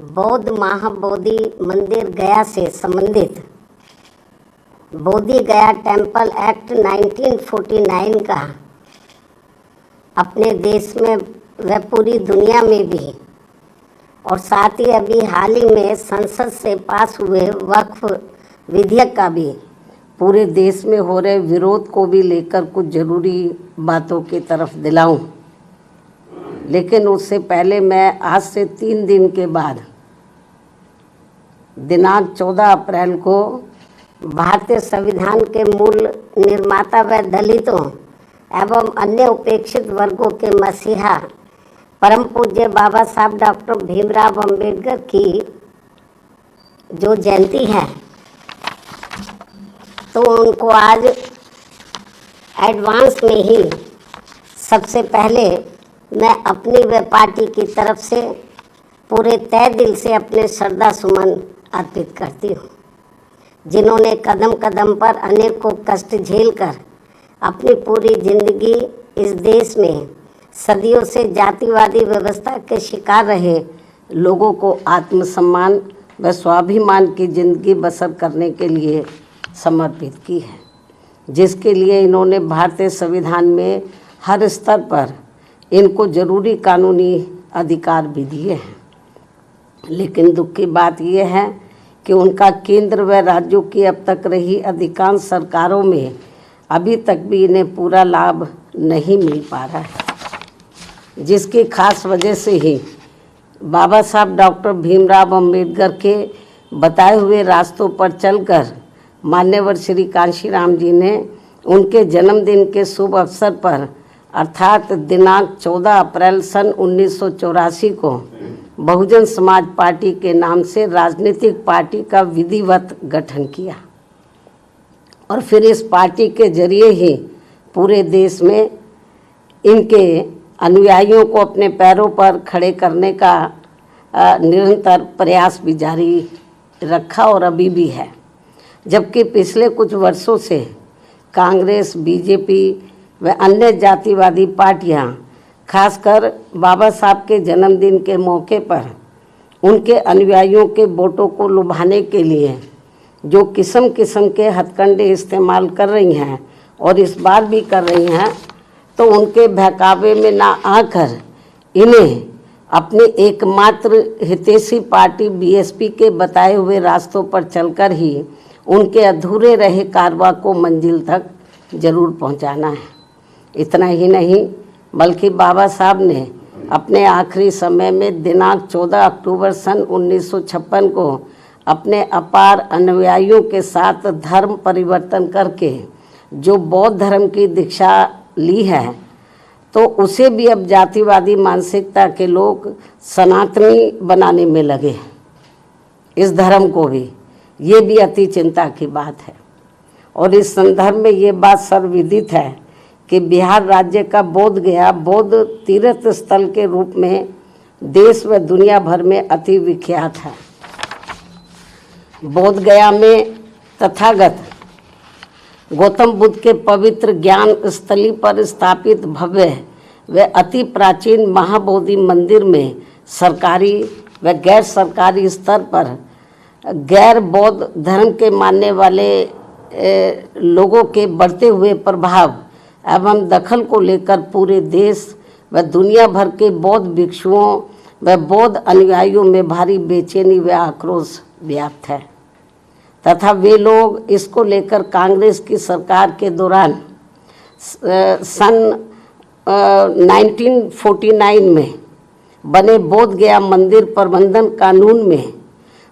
बौद्ध महाबोधि मंदिर गया से संबंधित बोधि गया टेम्पल एक्ट 1949 का अपने देश में व पूरी दुनिया में भी और साथ ही अभी हाल ही में संसद से पास हुए वक्फ विधेयक का भी पूरे देश में हो रहे विरोध को भी लेकर कुछ ज़रूरी बातों की तरफ दिलाऊं। लेकिन उससे पहले मैं आज से 3 दिन के बाद दिनांक 14 अप्रैल को भारतीय संविधान के मूल निर्माता व दलितों एवं अन्य उपेक्षित वर्गों के मसीहा परम पूज्य बाबा साहब डॉक्टर भीमराव अंबेडकर की जो जयंती है, तो उनको आज एडवांस में ही सबसे पहले मैं अपनी व पार्टी की तरफ से पूरे तय दिल से अपने श्रद्धा सुमन अर्पित करती हूँ, जिन्होंने कदम कदम पर अनेकों कष्ट झेलकर अपनी पूरी जिंदगी इस देश में सदियों से जातिवादी व्यवस्था के शिकार रहे लोगों को आत्मसम्मान व स्वाभिमान की जिंदगी बसर करने के लिए समर्पित की है, जिसके लिए इन्होंने भारतीय संविधान में हर स्तर पर इनको जरूरी कानूनी अधिकार भी दिए हैं। लेकिन दुख की बात यह है कि उनका केंद्र व राज्यों की अब तक रही अधिकांश सरकारों में अभी तक भी इन्हें पूरा लाभ नहीं मिल पा रहा है, जिसकी खास वजह से ही बाबा साहब डॉक्टर भीमराव अंबेडकर के बताए हुए रास्तों पर चलकर मान्यवर श्री कांशीराम जी ने उनके जन्मदिन के शुभ अवसर पर अर्थात दिनांक 14 अप्रैल सन 1984 को बहुजन समाज पार्टी के नाम से राजनीतिक पार्टी का विधिवत गठन किया और फिर इस पार्टी के जरिए ही पूरे देश में इनके अनुयायियों को अपने पैरों पर खड़े करने का निरंतर प्रयास भी जारी रखा और अभी भी है। जबकि पिछले कुछ वर्षों से कांग्रेस, बीजेपी व अन्य जातिवादी पार्टियां खासकर बाबा साहब के जन्मदिन के मौके पर उनके अनुयायियों के वोटों को लुभाने के लिए जो किस्म किस्म के हथकंडे इस्तेमाल कर रही हैं और इस बार भी कर रही हैं, तो उनके बहकावे में ना आकर इन्हें अपने एकमात्र हितैषी पार्टी बीएसपी के बताए हुए रास्तों पर चलकर ही उनके अधूरे रहे कारवां को मंजिल तक जरूर पहुंचाना है। इतना ही नहीं बल्कि बाबा साहब ने अपने आखिरी समय में दिनांक 14 अक्टूबर सन 1956 को अपने अपार अनुयायियों के साथ धर्म परिवर्तन करके जो बौद्ध धर्म की दीक्षा ली है, तो उसे भी अब जातिवादी मानसिकता के लोग सनातनी बनाने में लगे। इस धर्म को भी, ये भी अति चिंता की बात है। और इस संदर्भ में ये बात सर्वविदित है कि बिहार राज्य का बोध गया बौद्ध तीर्थ स्थल के रूप में देश व दुनिया भर में अति विख्यात है। बोध गया में तथागत गौतम बुद्ध के पवित्र ज्ञान स्थली पर स्थापित भव्य व अति प्राचीन महाबोधि मंदिर में सरकारी व गैर सरकारी स्तर पर गैर बौद्ध धर्म के मानने वाले लोगों के बढ़ते हुए प्रभाव एवं दखल को लेकर पूरे देश व दुनिया भर के बौद्ध भिक्षुओं व बौद्ध अनुयायियों में भारी बेचैनी व आक्रोश व्याप्त है तथा वे लोग इसको लेकर कांग्रेस की सरकार के दौरान सन 1949 में बने बोध गया मंदिर प्रबंधन कानून में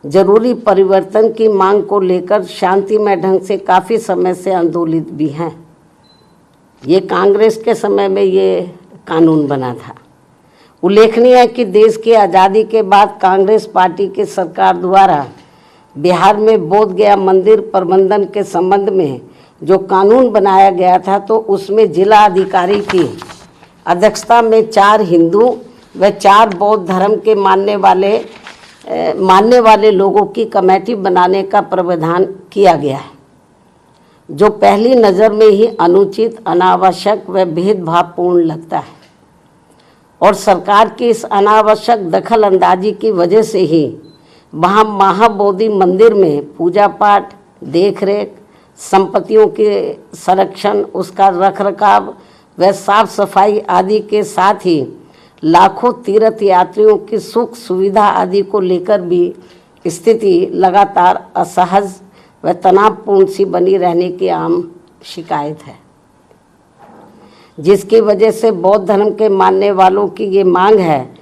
जरूरी परिवर्तन की मांग को लेकर शांतिमय ढंग से काफ़ी समय से आंदोलित भी हैं। ये कांग्रेस के समय में ये कानून बना था। उल्लेखनीय है कि देश की आज़ादी के बाद कांग्रेस पार्टी की सरकार द्वारा बिहार में बोध गया मंदिर प्रबंधन के संबंध में जो कानून बनाया गया था, तो उसमें जिला अधिकारी की अध्यक्षता में 4 हिंदू व 4 बौद्ध धर्म के मानने वाले लोगों की कमेटी बनाने का प्रावधान किया गया है, जो पहली नज़र में ही अनुचित, अनावश्यक व भेदभावपूर्ण लगता है। और सरकार की इस अनावश्यक दखल अंदाजी की वजह से ही वहाँ महाबोधि मंदिर में पूजा पाठ, देख रेख, संपत्तियों के संरक्षण, उसका रखरखाव व साफ सफाई आदि के साथ ही लाखों तीर्थ यात्रियों की सुख सुविधा आदि को लेकर भी स्थिति लगातार असहज व तनावपूर्ण सी बनी रहने की आम शिकायत है, जिसकी वजह से बौद्ध धर्म के मानने वालों की ये मांग है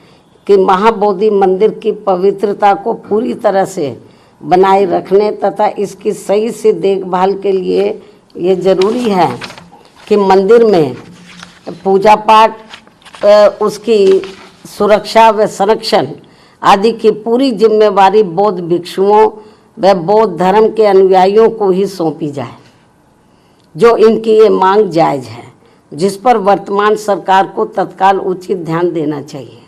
कि महाबोधि मंदिर की पवित्रता को पूरी तरह से बनाए रखने तथा इसकी सही से देखभाल के लिए ये जरूरी है कि मंदिर में पूजा पाठ, उसकी सुरक्षा व संरक्षण आदि की पूरी जिम्मेवारी बौद्ध भिक्षुओं व बौद्ध धर्म के अनुयायियों को ही सौंपी जाए, जो इनकी ये मांग जायज़ है, जिस पर वर्तमान सरकार को तत्काल उचित ध्यान देना चाहिए।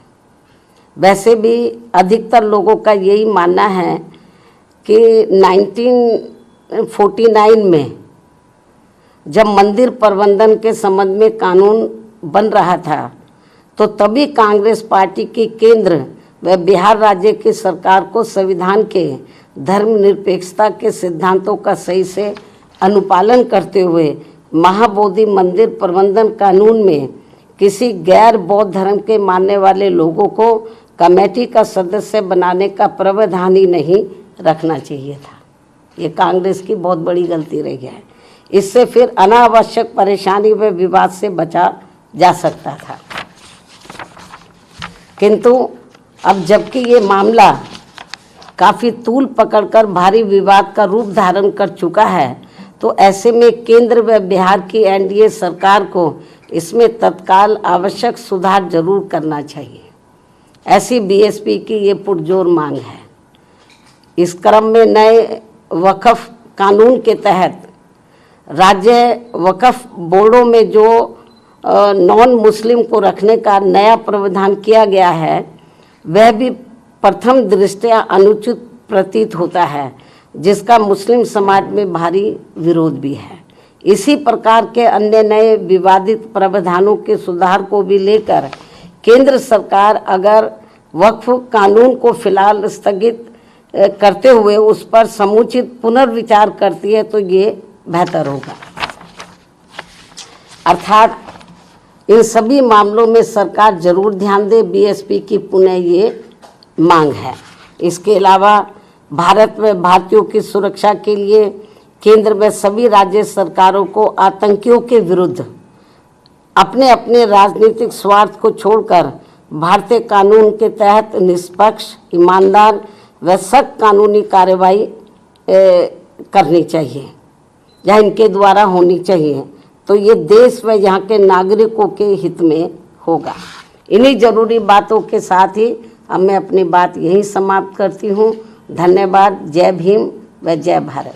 वैसे भी अधिकतर लोगों का यही मानना है कि 1949 में जब मंदिर प्रबंधन के संबंध में कानून बन रहा था तो तभी कांग्रेस पार्टी की केंद्र व बिहार राज्य की सरकार को संविधान के धर्मनिरपेक्षता के सिद्धांतों का सही से अनुपालन करते हुए महाबोधि मंदिर प्रबंधन कानून में किसी गैर बौद्ध धर्म के मानने वाले लोगों को कमेटी का सदस्य बनाने का प्रावधान ही नहीं रखना चाहिए था। ये कांग्रेस की बहुत बड़ी गलती रही है। इससे फिर अनावश्यक परेशानी व विवाद से बचा जा सकता था। किंतु अब जबकि ये मामला काफ़ी तूल पकड़कर भारी विवाद का रूप धारण कर चुका है, तो ऐसे में केंद्र व बिहार की एनडीए सरकार को इसमें तत्काल आवश्यक सुधार जरूर करना चाहिए, ऐसी बीएसपी की ये पुरजोर मांग है। इस क्रम में नए वक्फ कानून के तहत राज्य वक्फ बोर्डों में जो नॉन मुस्लिम को रखने का नया प्रावधान किया गया है, वह भी प्रथम दृष्टया अनुचित प्रतीत होता है, जिसका मुस्लिम समाज में भारी विरोध भी है। इसी प्रकार के अन्य नए विवादित प्रावधानों के सुधार को भी लेकर केंद्र सरकार अगर वक्फ कानून को फिलहाल स्थगित करते हुए उस पर समुचित पुनर्विचार करती है तो ये बेहतर होगा। अर्थात इन सभी मामलों में सरकार जरूर ध्यान दे, बीएसपी की पुनः ये मांग है। इसके अलावा भारत में भारतीयों की सुरक्षा के लिए केंद्र में सभी राज्य सरकारों को आतंकियों के विरुद्ध अपने अपने राजनीतिक स्वार्थ को छोड़कर भारतीय कानून के तहत निष्पक्ष, ईमानदार व सख्त कानूनी कार्रवाई करनी चाहिए या इनके द्वारा होनी चाहिए, तो ये देश व यहाँ के नागरिकों के हित में होगा। इन्हीं जरूरी बातों के साथ ही अब मैं अपनी बात यहीं समाप्त करती हूँ। धन्यवाद। जय भीम व जय भारत।